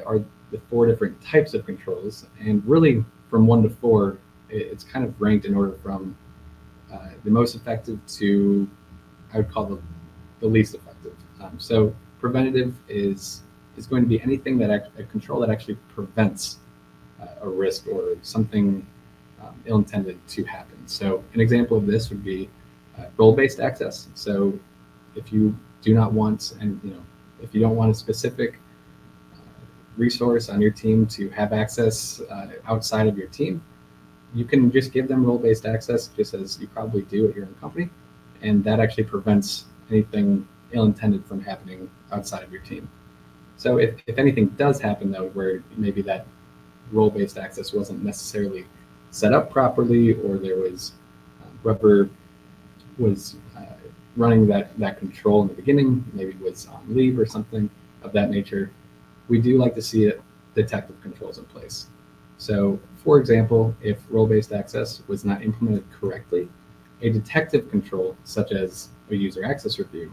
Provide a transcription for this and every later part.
are the 4 different types of controls, and really from 1 to 4, it's kind of ranked in order from the most effective to, I would call the least effective. So preventative is going to be anything that a control that actually prevents a risk or something ill-intended to happen. So an example of this would be role-based access. So if you do not want, and if you don't want a specific resource on your team to have access outside of your team, you can just give them role-based access, just as you probably do at your own company, and that actually prevents anything ill-intended from happening outside of your team. So if anything does happen, though, where maybe that role-based access wasn't necessarily set up properly, or there was whoever was running that control in the beginning maybe was on leave or something of that nature, we do like to see detective controls in place. So, for example, if role-based access was not implemented correctly, a detective control, such as a user access review,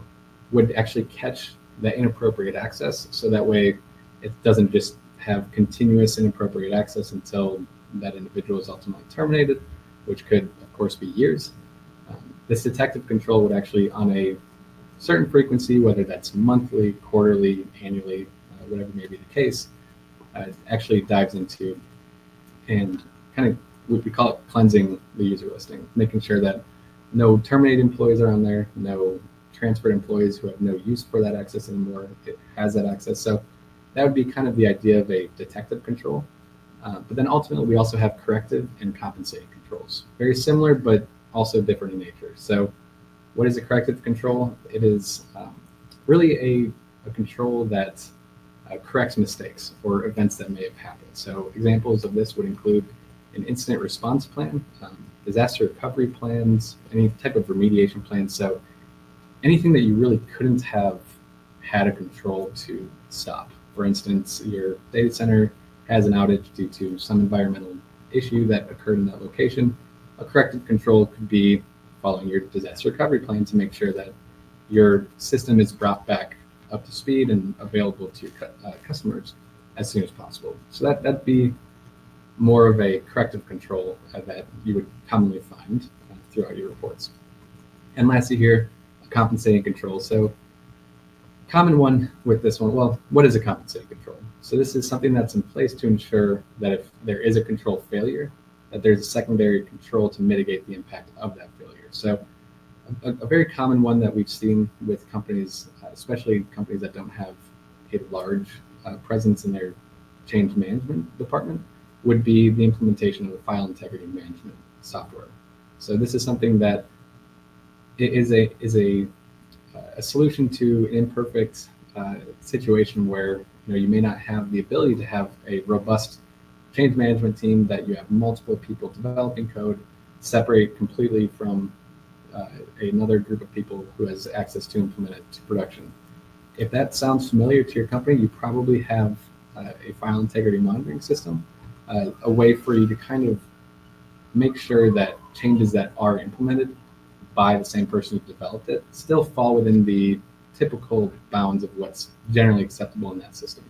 would actually catch the inappropriate access, so that way it doesn't just have continuous inappropriate access until that individual is ultimately terminated, which could, of course, be years. This detective control would actually, on a certain frequency, whether that's monthly, quarterly, annually, whatever may be the case, actually dives into and kind of, we call it cleansing the user listing, making sure that no terminated employees are on there, no transferred employees who have no use for that access anymore, it has that access. So that would be kind of the idea of a detective control. But then ultimately, we also have corrective and compensating controls. Very similar, but also different in nature. So what is a corrective control? It is really a control that corrects mistakes or events that may have happened. So examples of this would include an incident response plan, disaster recovery plans, any type of remediation plan. So anything that you really couldn't have had a control to stop. For instance, your data center has an outage due to some environmental issue that occurred in that location. A corrective control could be following your disaster recovery plan to make sure that your system is brought back up to speed and available to your customers as soon as possible. So that'd be more of a corrective control that you would commonly find throughout your reports. And lastly here, a compensating control. So common one with this one, well, what is a compensating control? So this is something that's in place to ensure that if there is a control failure, that there's a secondary control to mitigate the impact of that failure. So a very common one that we've seen with companies, especially companies that don't have a large presence in their change management department, would be the implementation of a file integrity management software. So this is something that is a solution to an imperfect situation where you may not have the ability to have a robust change management team, that you have multiple people developing code, separate completely from another group of people who has access to implement it to production. If that sounds familiar to your company, you probably have a file integrity monitoring system, a way for you to kind of make sure that changes that are implemented by the same person who developed it still fall within the typical bounds of what's generally acceptable in that system.